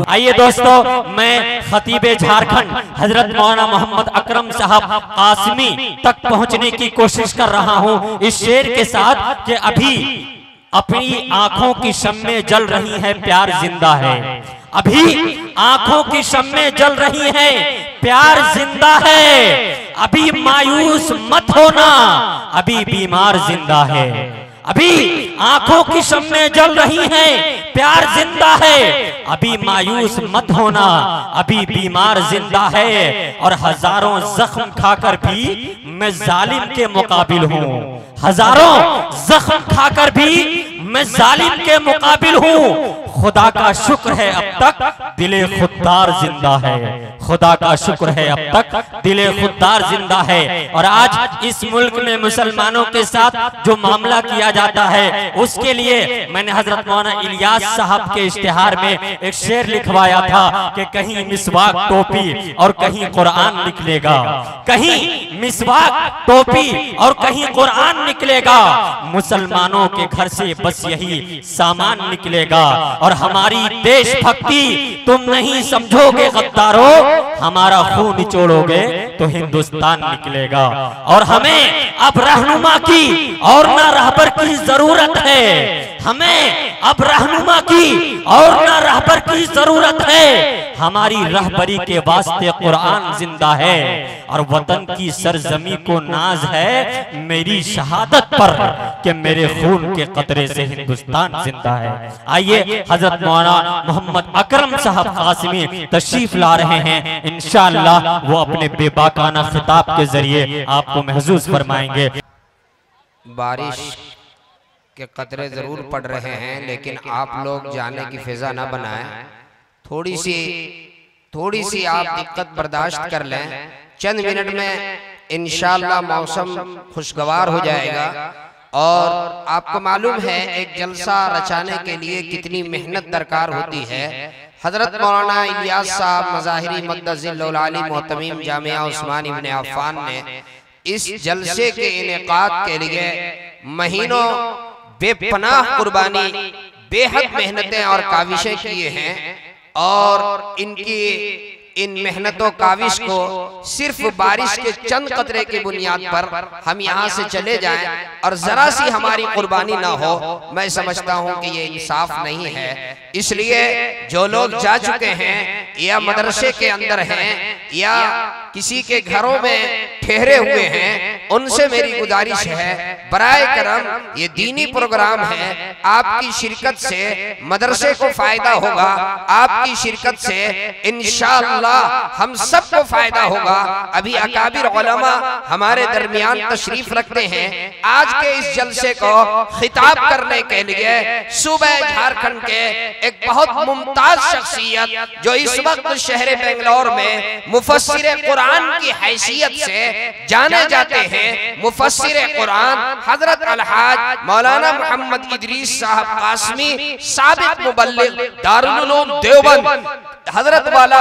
आइए दोस्तों, मैं खतीबे झारखंड हजरत मौलाना मोहम्मद अकरम साहब कासमी तक पहुंचने की कोशिश कर रहा हूं इस शेर के साथ कि अभी अपनी आंखों की शम्में जल रही है, प्यार जिंदा है। अभी आंखों की शम्में जल रही है, प्यार जिंदा है। अभी मायूस मत होना, अभी बीमार जिंदा है। अभी आंखों की शम्में जल रही हैं, प्यार जिंदा है। अभी मायूस मत होना, अभी बीमार जिंदा है। और हजारों जख्म खाकर भी मैं जालिम के मुकाबिल हूँ। हजारों जख्म खाकर भी मैं जालिम के मुकाबिल हूँ। खुदा का शुक्र है अब तक दिले खुददार जिंदा है। खुदा का शुक्र है अब तक दिले खुददार जिंदा है। और आज इस मुल्क में मुसलमानों के साथ जो मामला किया जाता है, उसके लिए मैंने हजरत मौलाना इलियास साहब के इश्तिहार में एक शेर लिखवाया था कि कहीं मिसवाक टोपी और कहीं कुरान निकलेगा, कहीं मिसवाक टोपी और कहीं कुरान निकलेगा। मुसलमानों के घर से बस यही सामान निकलेगा। और हमारी देशभक्ति तुम नहीं समझोगे गद्दारों, हमारा खून निचोड़ोगे तो हिंदुस्तान निकलेगा। और हमें अब रहनुमा की और ना रहबर की जरूरत है। हमें अब रहनुमा की और ना रहबर की जरूरत है। हमारी रहबरी के वास्ते कुरान जिंदा है। और वतन की सरजमी को नाज है मेरी शहादत पर कि मेरे खून के कतरे से हिंदुस्तान जिंदा है। आइए, हजरत मौलाना मोहम्मद अकरम साहब कासमी तशरीफ ला रहे हैं। इंशाअल्लाह वो अपने बेबाकाना खिताब के जरिए आपको महसूस फरमाएंगे। बारिश के कतरे जरूर पड़ रहे हैं, लेकिन आप लोग जाने की फिजा ना बनाएं। थोड़ी सी आप दिक्कत बर्दाश्त कर लें। चंद मिनट में इंशाअल्लाह मौसम खुशगवार हो जाएगा। और आपको मालूम है एक जलसा रचाने के लिए कितनी मेहनत दरकार होती है। हजरत मौलाना इलियास साहब मज़ाहिरी मद्दज़िल्लुल आली मोहतमीम जामिया उस्मान इब्न अफ़्फ़ान ने इस जलसे के इनेकाद के लिए महीनों बेपनाह कुर्बानी, बेहद मेहनतें और काविशें किए हैं। और इनकी इन मेहनतों काविश को सिर्फ बारिश के चंद कतरे की बुनियाद पर हम यहाँ से चले जाएं और जरा सी हमारी कुर्बानी ना हो, मैं समझता हूँ कि ये इंसाफ नहीं है। इसलिए जो लोग जा चुके हैं या मदरसे के अंदर हैं या किसी के घरों में ठहरे हुए हैं, उनसे मेरी गुजारिश है बराए करम ये दीनी प्रोग्राम है, आपकी शिरकत से मदरसे को फायदा होगा, आपकी शिरकत से इंशाअल्लाह हम सबको फायदा होगा। अभी अकाबिर उलमा हमारे दरमियान तशरीफ रखते हैं। आज के इस जलसे को खिताब करने के लिए सूबे झारखंड के एक बहुत मुमताज शख्सियत जो इस वक्त शहर बेंगलोर में मुफस्सिर कुरान की हैसियत से जाने जाते हैं, मुफस्सिर कुरान हजरत अलहाज मौलाना मोहम्मद इदरीस साहब कासमी साबिक मुबल्लिग दारुल उलूम देवबंद हजरत वाला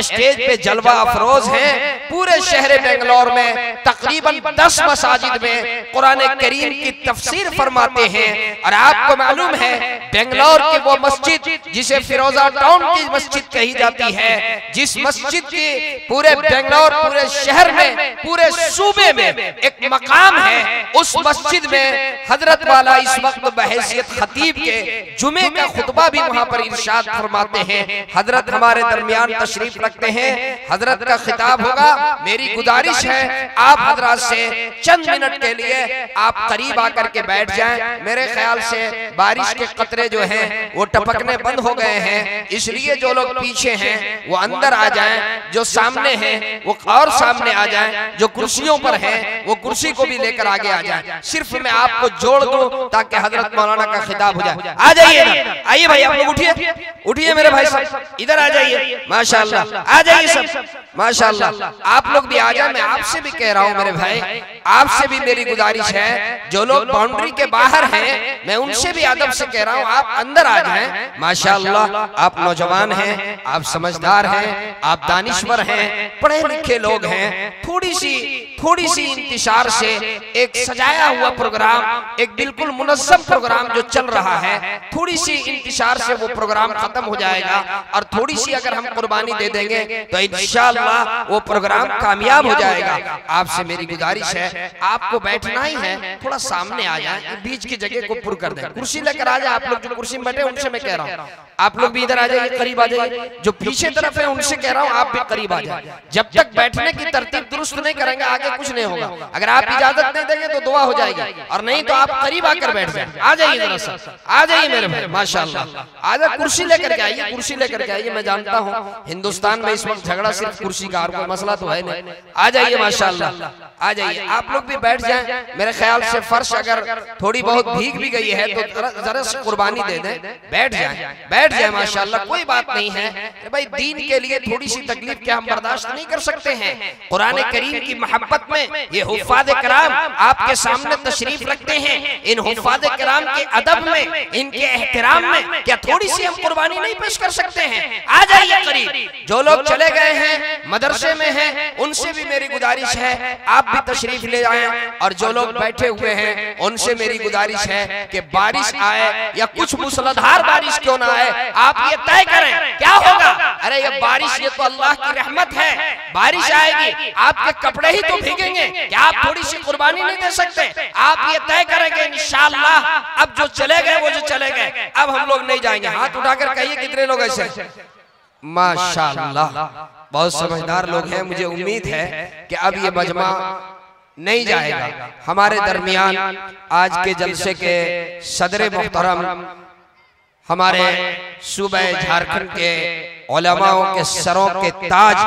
स्टेज पे जलवा अफरोज हैं। पूरे शहर बेंगलोर में तकरीबन 10 मसाजिद में कुरान करीम की तफसीर फरमाते हैं। और आपको मालूम है बेंगलोर की वो मस्जिद जिसे फिरोजा टाउन की मस्जिद कही जाती है, जिस मस्जिद की पूरे बेंगलोर, पूरे शहर में, पूरे सूबे में एक मकाम है, उस मस्जिद में हजरत वाला इस वक्त बहैसियत खतीब के जुमे का खुतबा भी वहां पर इरशाद फरमाते हैं। हजरत हमारे दरमियान तशरीफ रखते हैं, हजरत का खिताब होगा। मेरी गुजारिश है आप हजरत से चंद मिनट के लिए आप करीब आकर के बैठ जाएं। मेरे ख्याल से बारिश के कतरे जो हैं वो टपकने बंद हो गए हैं, इसलिए जो लोग पीछे हैं वो अंदर आ जाएं, जो सामने हैं वो और सामने आ जाएं, जो कुर्सियों पर हैं वो कुर्सी को भी लेकर आगे आ जाएं। सिर्फ मैं आपको जोड़ दूं ताकि हजरत मौलाना का खिताब हो जाए। आ जाइए ना, आइए भाई, आप लोग उठिए, उठिए मेरे भाई साहब, इधर आ जाइए। जाइए माशाल्लाह, आ जाइए सब माशाल्लाह। आप लोग भी आ जाए। मैं आपसे भी कह रहा हूँ मेरे भाई, आपसे भी मेरी गुजारिश है, जो लोग बाउंड्री के बाहर हैं मैं उनसे भी अदब से कह रहा हूँ आप अंदर आ जाएं माशाल्लाह। आप नौजवान हैं, आप समझदार हैं, आप दानिश्वर हैं, पढ़े लिखे लोग हैं। थोड़ी सी इंतशार से एक सजाया हुआ प्रोग्राम, एक बिल्कुल मुनज़्ज़म प्रोग्राम जो चल रहा है, थोड़ी सी इंतशार से वो प्रोग्राम खत्म हो जाएगा। और थोड़ी सी अगर हम कुर्बानी दे देंगे तो इंशाअल्लाह वो प्रोग्राम कामयाब हो जाएगा। आपसे मेरी गुजारिश है, आपको बैठना ही है, थोड़ा सामने आ जाए, बीच की जगह को पुर कर दें। कुर्सी लेकर आ जाए। आप लोग जो कुर्सी में बैठे उनसे मैं कह रहा हूँ आप लोग भी इधर आ जाइए, करीब आ जाइए। जो पीछे तरफ है उनसे कह रहा हूँ आप भी करीब आ जाए। जब तक बैठने की तरतीब दुरुस्त नहीं करेंगे आगे कुछ नहीं होगा। अगर आप इजाजत नहीं देंगे तो दुआ हो जाएगी, और नहीं तो आप करीब आकर बैठ जाए। आ जाइए जरा सा, आ जाइए मेरे भाई माशाल्लाह। आ जाए, कुर्सी लेकर के आइए, कुर्सी लेकर के आइए। मैं जानता हूँ हिंदुस्तान में इस वक्त झगड़ा सिर्फ कुर्सी का, और कोई मसला तो है नहीं। आ जाइए माशाल्लाह, आ जाइए। आप लोग भी बैठ जाएं। मेरे ख्याल से फर्श अगर थोड़ी बहुत भीग भी गई है तो जरा सी कुर्बानी दे दें, बैठ जाए माशाल्लाह, कोई बात नहीं है भाई। दीन के लिए थोड़ी सी तकलीफ क्या हम बर्दाश्त नहीं कर सकते हैं? कुरान करीम की मोहब्बत में ये हुफ़ाज़ किराम आपके सामने तशरीफ रखते हैं। इन हुफ़ाज़ किराम के अदब में, इनके एहतराम में क्या थोड़ी सी हम कुर्बानी नहीं पेश कर सकते हैं? आ जाइए करीब। जो लोग चले गए हैं, मदरसे में हैं, उनसे भी मेरी गुजारिश है आप भी तशरीफ ले आए। और जो लोग बैठे हुए हैं उनसे मेरी गुजारिश है कि बारिश आए या कुछ मूसलाधार बारिश क्यों ना आए, आप ये तय करें क्या होगा। अरे ये बारिश, ये तो अल्लाह की रहमत है, बारिश आएगी, आपके कपड़े ही तो भीगेंगे, क्या आप थोड़ी सी कुर्बानी नहीं दे सकते? आप ये तय करेंगे इंशाअल्लाह। अब जो चले गए वो जो चले गए, अब हम लोग नहीं जाएंगे। हाथ उठाकर कहिए कितने लोग ऐसे माशाअल्लाह, बहुत समझदार लोग हैं। मुझे उम्मीद है कि अब ये मजमा नहीं जाएगा। हमारे दरमियान आज के जलसे के सदर मोहतरम, हमारे सूबे झारखंड के उलमाओं के सरों के ताज,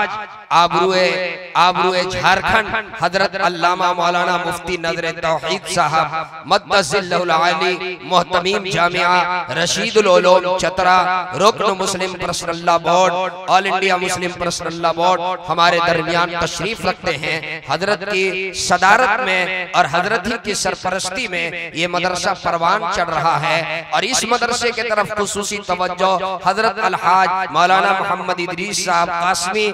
आबरूए झारखंड हजरत अल्लामा मौलाना मुफ्ती नजर तौहीद साहब मद्दसिल्लहुल आली, मोहतमीम जामिया रशीदुल उलूम चतरा, रुकन Muslim personal law board, all India Muslim personal law board हमारे दरमियान तशरीफ रखते हैं। हजरत की सदारत में और हजरत ही की सरपरस्ती में ये मदरसा परवान चढ़ रहा है। और इस मदरसे की तरफ खुसूसी तवज्जो हजरत अलहाज मौलाना मोहम्मद इदरीस साहब कासमी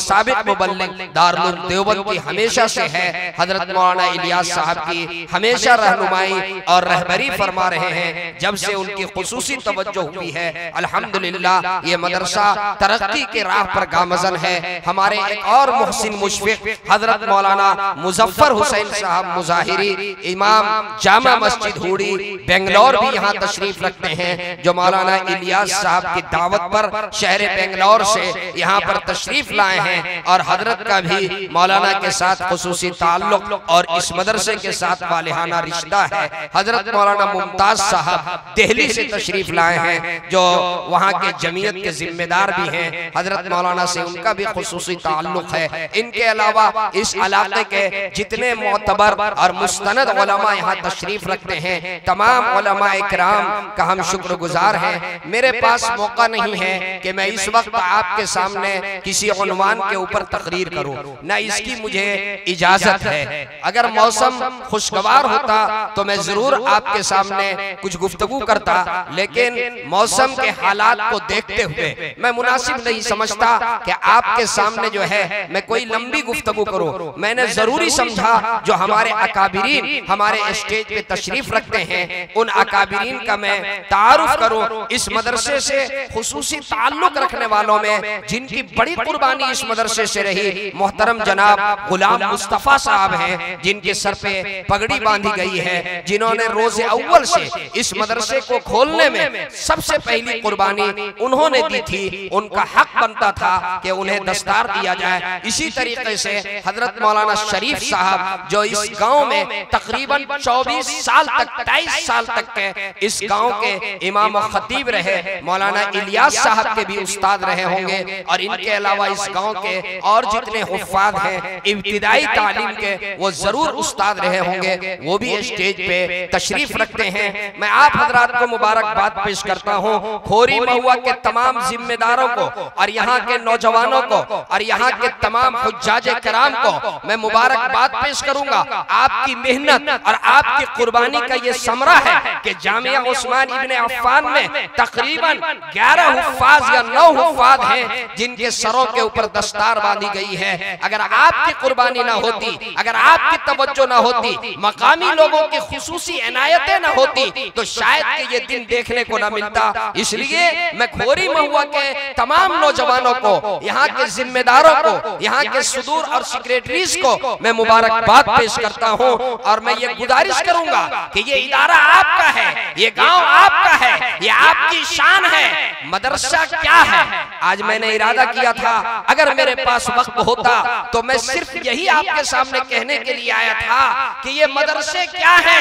साबिक मुबल्लिग दारुल देवबंद की हमेशा से है। हजरत मौलाना इलियास साहब की हमेशा रहनुमाई और रहबरी फरमा रहे हैं। जब से उनकी खुसूसी तवज्जो हुई है अल्हम्दुलिल्लाह ये मदरसा तरक्की के राह पर गामजन है। हमारे एक और मुहसिन मुशफिक हजरत मौलाना मुजफ्फर हुसैन साहब मुजाहिरी, इमाम जामा मस्जिद हुडी बेंगलोर भी यहाँ तशरीफ रखते हैं, जो मौलाना इलियास साहब की दावत पर शहर बेंगलोर से यहाँ पर तशरीफ लाए हैं। और हजरत का भी मौलाना के साथ खुसूसी ताल्लुक और इस मदरसे के साथ वालिहाना रिश्ता है। हजरत मौलाना मुमताज साहब दिल्ली से तशरीफ लाए हैं, जो वहाँ के जमीयत के जिम्मेदार भी हैं। हजरत मौलाना से उनका भी खुसूसी ताल्लुक है। इनके अलावा इस इलाके के जितने मोतबर और मुस्तनद उलमा यहाँ तशरीफ रखते हैं, तमाम उलमा इकराम का हम शुक्रगुजार हैं। मेरे पास मौका नहीं है कि मैं इस वक्त आपके सामने किसी उन्वान के ऊपर तकरीर करूं, ना इसकी मुझे इजाजत है। अगर मौसम खुशगवार होता तो मैं जरूर आपके सामने कुछ गुफ्तगू करता, लेकिन मौसम के हालात को देखते हुए मैं मुनासिब नहीं समझता कि आपके सामने जो है मैं कोई लंबी गुफ्तगू करूं। मैंने जरूरी समझा जो हमारे अकाबिरीन हमारे स्टेज पे तशरीफ रखते हैं, उन अकाबिरीन का मैं तारुफ करूं। इस मदरसे से खुसूसी ताल्लुक रखने वालों में जिनकी बड़ी कुर्बानी इस मदरसे से रही, मोहतरम जनाब गुलाम मुस्तफा साहब हैं, जिनके सर पे पगड़ी बांधी गई है, जिन्होंने रोजे अव्वल से इस मदरसे को खोलने में सबसे पहली कुर्बानी उन्होंने दी थी। उनका हक बनता था कि उन्हें दस्तार दिया जाए। इसी तरीके से हजरत मौलाना शरीफ साहब, जो इस गांव में तकरीबन 24 साल तक 23 साल तक के इस गांव के इमाम खतीब रहे, मौलाना इलियास साहब के भी उस्ताद रहे होंगे और इनके अलावा इस गांव के और जितने हुफ्फाज हैं इब्तिदाई तालीम के वो जरूर उस्ताद रहे होंगे, वो भी स्टेज पे तशरीफ रखते हैं। मैं आप हजरात को मुबारकबाद पेश करता हूँ। खोरी महुआ के तमाम जिम्मेदारों को और यहाँ के नौजवानों को और यहाँ के तमाम हुज्जाजे कराम को मैं मुबारकबाद पेश करूंगा। आपकी मेहनत और आपकी कुर्बानी का ये समरा है कि जामिया उस्मान इब्ने अफ्फान में तकरीबन 11 हुफ्फाज या 9 हुफ्फाज हैं जिनके सरों के ऊपर दस्तार बांधी गई है। अगर आपकी कुर्बानी ना होती, अगर आपकी तवज्जो ना होती, मकामी लोगों की खुसूसी इनायतें ना होती तो शायद कि ये दिन देखने को ना मिलता। इसलिए मैं खोरी महुआ के तमाम नौजवानों को, यहाँ के जिम्मेदारों को, यहाँ के सुदूर और सेक्रेटरीज को मैं मुबारकबाद पेश करता हूँ और मैं ये गुजारिश करूंगा कि ये इदारा आपका है, ये गांव आपका है, ये आपकी शान है। मदरसा क्या है? आज मैंने इरादा किया था अगर मेरे पास वक्त होता तो मैं सिर्फ यही आपके सामने कहने के लिए आया था कि ये मदरसे क्या है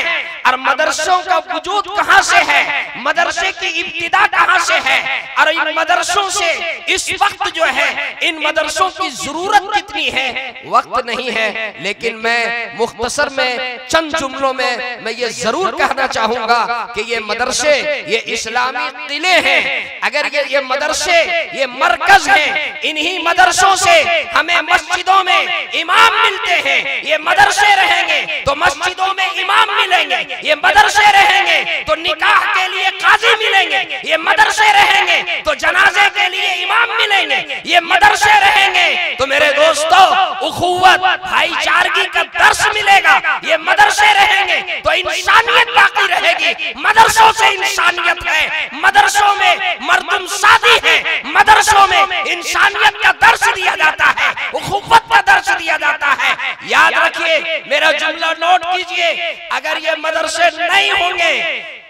और मदरसों का वजूद कहां से है, मदरसे की इब्तिदा कहां से है और इन मदरसों से इस वक्त जो है इन मदरसों की जरूरत कितनी है। वक्त नहीं है लेकिन मैं मुख्तसर में चंद जुमलों में मैं ये जरूर कहना चाहूंगा कि ये मदरसे, ये इस्लामी किले हैं। अगर ये मदरसे, ये मरकज हैं, इन्हीं मदरसों से हमें मस्जिदों में इमाम मिलते हैं। ये मदरसे रहेंगे तो मस्जिदों में इमाम मिलेंगे, ये मदरसे रहेंगे तो निकाह के लिए काजी मिलेंगे, ये मदरसे रहेंगे तो जनाजे के लिए इमाम मिलेंगे, ये मदरसे रहेंगे तो मेरे दोस्तों उखुवत, भाईचारगी का दर्स मिलेगा, ये मदरसे रहेंगे तो इंसानियत बाकी रहेगी। मदरसों से इंसानियत है, मदरसों में मर्दम शादी है, मदरसों में इंसानियत का दर्स दिया जाता है, उखुवत का दर्स दिया जाता है। याद रखिए, मेरा जुमला नोट कीजिए, अगर ये मदरसे नहीं होंगे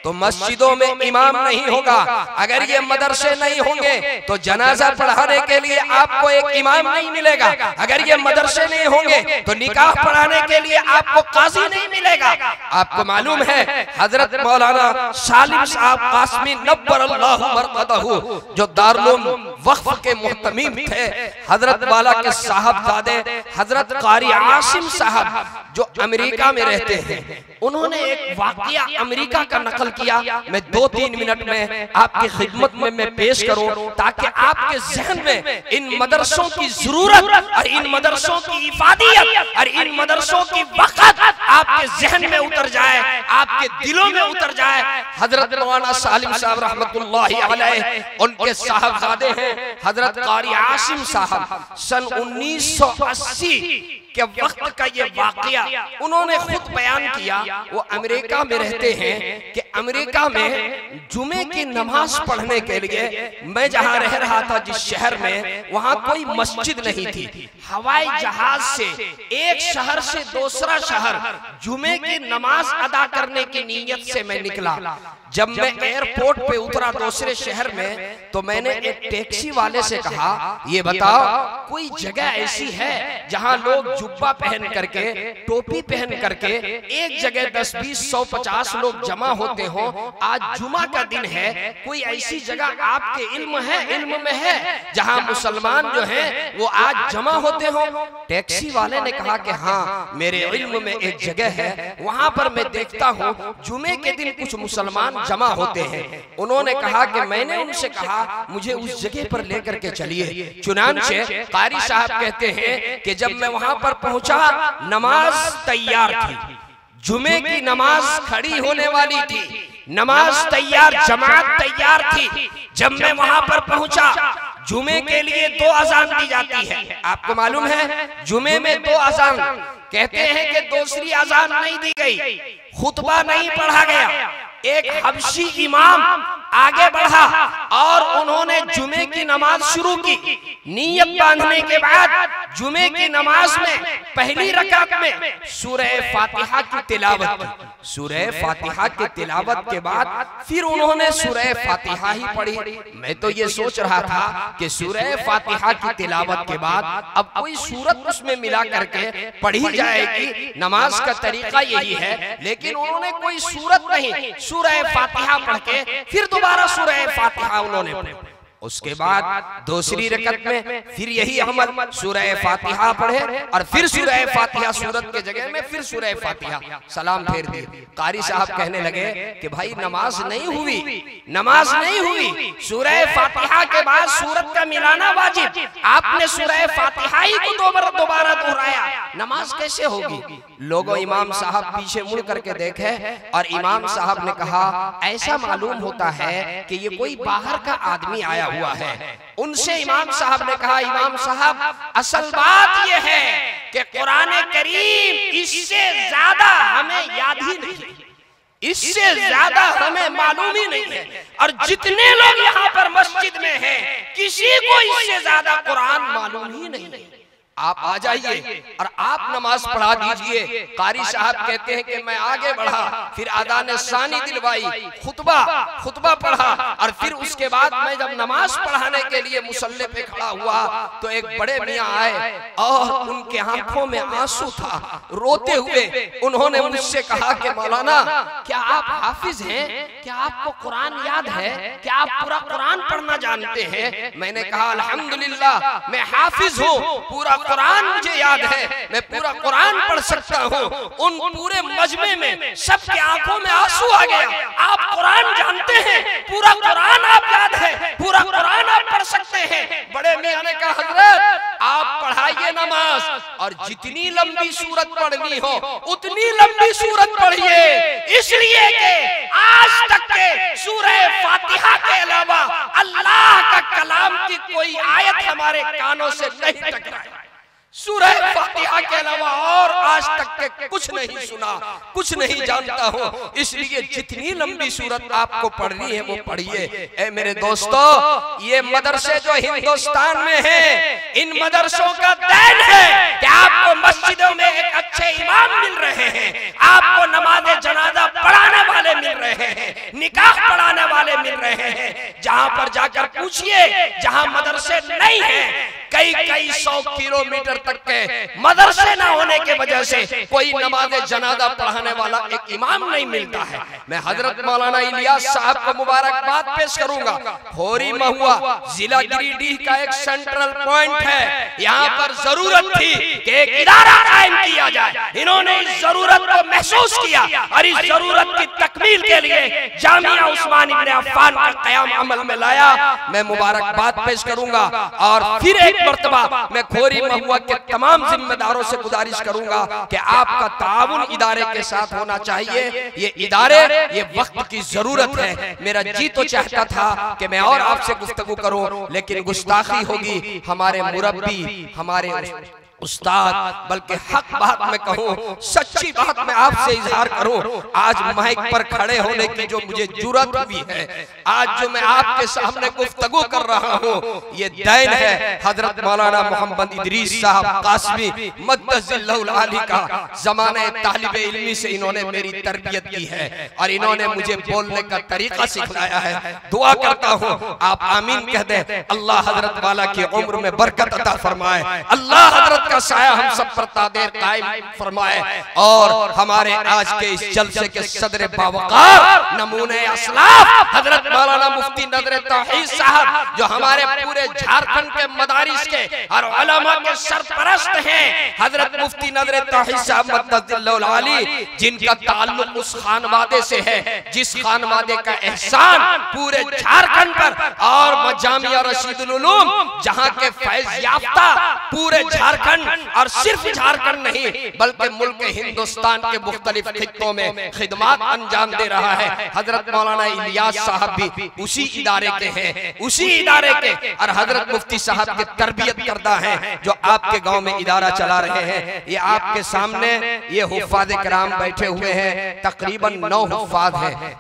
तो मस्जिदों में इमाम नहीं होगा, अगर ये मदरसे नहीं होंगे तो जनाजा पढ़ाने के लिए आपको एक इमाम नहीं मिलेगा, अगर ये मदरसे नहीं होंगे तो निकाह पढ़ाने के लिए आपको काजी नहीं मिलेगा। आपको मालूम है हजरत मौलाना सालिम साहब कासमी नव्वरल्लाहु मरक़दहू जो दारुल वक्फ के मुहतमीम थे, हजरत वाला के साहबजादे हजरत कारी आसिम साहब जो अमेरिका में रहते हैं, उन्होंने एक वाकया अमेरिका का नकल किया। मैं 2-3 मिनट में आपकी खिदमत में मैं पेश करूं ताकि आपके जहन में इन मदरसों की जरूरत और इन मदरसों की इफादियत और इन मदरसों की वक़्त आपके जहन में उतर जाए, आपके दिलों में उतर जाए। हजरत मौलाना सालिम साहब रहमतुल्लाहि अलैह, उनके साहबजादे हैं हजरत कारी आसिम साहब, सन 1980 के वक्त का ये वाकया उन्होंने खुद बयान किया। वो अमेरिका में रहते हैं कि अमेरिका में जुमे की नमाज पढ़ने के लिए मैं जहां रह रहा था जिस शहर में, वहां कोई मस्जिद नहीं थी। हवाई जहाज से एक शहर से दूसरा शहर जुमे की नमाज अदा करने की नीयत से मैं निकला। जब मैं एयरपोर्ट पे उतरा दूसरे शहर में तो मैंने एक टैक्सी वाले से कहा, ये बताओ कोई जगह ऐसी है जहां लोग जुब्बा पहन करके, टोपी पहन करके एक जगह 10, 20, 100, 50 लोग जमा होते हो, आज जुमा का दिन है, कोई ऐसी जगह आपके इल्म में है जहां मुसलमान जो हैं वो आज जमा होते हो? टैक्सी वाले ने कहा कि हाँ, मेरे इल्म में एक जगह है, वहां पर मैं देखता हूँ जुमे के दिन कुछ मुसलमान जमा होते हैं। उन्होंने कहा कि मैंने उनसे कहा मुझे उस जगह पर लेकर के चलिए। चुनांचे कारी साहब कहते हैं कि जब मैं वहां पर पहुंचा, नमाज तैयार थी, जुमे की नमाज खड़ी होने वाली थी, नमाज तैयार, जमात तैयार थी। जब मैं वहां पर पहुंचा, जुमे के लिए 2 अजान दी जाती है। आपको मालूम है जुमे में 2 अजान, कहते हैं कि दूसरी अजान नहीं दी गई, खुतबा नहीं पढ़ा गया। एक हबशी इमाम आगे बढ़ा और उन्होंने जुमे की नमाज शुरू की। नियत बांधने के बाद जुमे की नमाज में पहली रकात में सूरह फातिहा की तिलावत की। सूरह फातिहा की तिलावत के बाद फिर उन्होंने सूरह फातिहा ही पढ़ी। मैं तो ये सोच रहा था कि सूरह फातिहा की तिलावत के बाद अब कोई सूरत उसमें मिला करके पढ़ी जाएगी, नमाज का तरीका यही है, लेकिन उन्होंने कोई सूरत नहीं, सूरह फातिहा पढ़ के फिर दोबारा सूरह फातिहा उन्होंने पढ़ी। उसके बाद दूसरी रकत में फिर यही अमल, सूरह फातिहा पढ़े और फिर सूरह फातिहा सूरत के जगह में फिर सूरह फातिहा, सलाम फेर दिए। कारी साहब कहने लगे कि भाई नमाज नहीं हुई, नमाज नहीं हुई, सूरह फातिहा के बाद सूरत का मिलाना वाजिब, आपने सूरह फातिहा ही को दोबारा दोहराया, नमाज कैसे होगी? लोगों इमाम साहब पीछे मुड़ करके देखे और इमाम साहब ने कहा ऐसा मालूम होता है कि ये कोई बाहर का आदमी आया हुआ है। उनसे इमाम साहब ने कहा इमाम साहब असल बात यह है कि कुरान करीम इससे ज्यादा हमें याद ही नहीं है, इससे ज्यादा हमें मालूम ही नहीं है, और जितने लोग यहाँ पर मस्जिद में हैं किसी को इससे ज्यादा कुरान मालूम ही नहीं है। आप आ जाइए और आप नमाज पढ़ा दीजिए। कारी साहब कहते हैं कि मैं आगे बढ़ा, फिर आदान सानी दिलवाई, खुतबा पढ़ा और फिर उसके बाद मैं जब नमाज पढ़ाने के लिए मुसल्ले पे खड़ा हुआ तो एक बड़े मियाँ आए और उनके आंखों में आंसू था, रोते हुए उन्होंने मुझसे कहा कि मौलाना क्या आप हाफिज हैं, क्या आपको कुरान याद है, क्या आप पूरा कुरान पढ़ना जानते हैं? मैंने कहा अल्हम्दुलिल्लाह मैं हाफिज हूँ, पूरा कुरान मुझे याद है, मैं पूरा कुरान पढ़ सकता हूँ। उन पूरे मजमे में सबके आंखों में आंसू आ गया। आप कुरान जानते हैं, पूरा कुरान आप याद है, पूरा कुरान आप पढ़ सकते हैं। बड़े मियां ने कहा हजरत आप पढ़ाइए नमाज और जितनी लंबी सूरत पढ़नी हो उतनी लंबी सूरत पढ़िए, इसलिए कि आज तक के सूरह फातिहा के अलावा अल्लाह का कलाम की कोई आयत हमारे कानों से नहीं टकराई। सूरह फातिहा के अलावा और आज तक के कुछ नहीं सुना, कुछ नहीं जानता हूँ, इसलिए जितनी लंबी सूरत आपको पढ़नी है वो पढ़िए। ए मेरे दोस्तों, ये मदरसे जो हिंदुस्तान में हैं, इन मदरसों का दैन है कि आपको मस्जिदों में एक अच्छे इमाम मिल रहे हैं, आपको नमाज जनाजा पढ़ाने वाले मिल रहे हैं, निकाह पढ़ाने वाले मिल रहे हैं। जहाँ पर जाकर पूछिए, जहाँ मदरसे नहीं है, कई 100 किलोमीटर तक के मदरसे ना होने के वजह से कोई नमाज जनाजा पढ़ाने वाला एक इमाम नहीं मिलता है। मैं हजरत मौलाना इलियास साहब को मुबारकबाद पेश करूंगा। खोरी महुआ जिला गिरिडीह का एक सेंट्रल पॉइंट है, यहाँ पर जरूरत थी कि एक इदारा कायम किया जाए। इन्होंने इस जरूरत को महसूस किया और इस जरूरत की तकमील के लिए जामिया उस्मान इब्न अफ्फान का क़याम अमल में लाया। मैं मुबारकबाद पेश करूंगा और फिर एक मर्तबा मैं खोरी महुआ के तमाम जिम्मेदारों से गुजारिश करूंगा कि आपका ताउन इदारे के साथ होना चाहिए। ये इदारे, ये वक्त की जरूरत है। मेरा जी तो चाहता था कि मैं और आपसे गुफ्तगू करूं, लेकिन गुस्ताखी होगी हमारे मुरब्बी, हमारे उस्ताद, बल्कि हक बात में कहूँ, सच्ची बात में आपसे इजहार करूं, आज माइक पर खड़े होने की जो मुझे जुर्रत भी है, आज जो मैं आपके सामने गुफ्तगू कर रहा हूँ, ये दैन है हजरत मौलाना मोहम्मद इदरीस साहब कासमी मद्दजिल्लहुल आली का। ज़माने तालिब इल्मी से इन्होंने मेरी तरबियत की है और इन्होंने मुझे बोलने का तरीका सिखलाया है। दुआ करता हूँ आप आमीन कह दें। अल्लाह हजरत वाला की उम्र में बरकत अता फरमाए, अल्लाह हजरत का साया हम सब पर तादेर कायम फरमाए और हमारे आज के इस जलसे के सदर बावकार नमूने असलाफ हजरत मौलाना मुफ्ती नदर तौहीद साहब, जो हमारे पूरे झारखंड के मदारिस के और उलमा के सरपरस्त हैं, हजरत मुफ्ती नदर तौहीद साहब मद्दजिल्लहुल आली, जिनका ताल्लुक उस खानवादे से है जिस खानवादे का एहसान पूरे झारखंड पर और जामिया रशीदुल उलूम, जहां के फैज याफ्ता पूरे झारखंड और सिर्फ झारखंड नहीं बल्कि मुल्क हिंदुस्तान के मुख्तलिफ खित्तों में खिदमत अंजाम दे रहा है। हजरत मौलाना इलियास साहब भी उसी इदारे के हैं, उसी इदारे के, और हजरत मुफ्ती साहब की तरबियत करता है जो आपके गांव में इदारा चला रहे हैं। ये आपके सामने ये हुफ्फाज़ किराम बैठे हुए हैं, तकरीबन 9 हुफ्फाज़ हैं।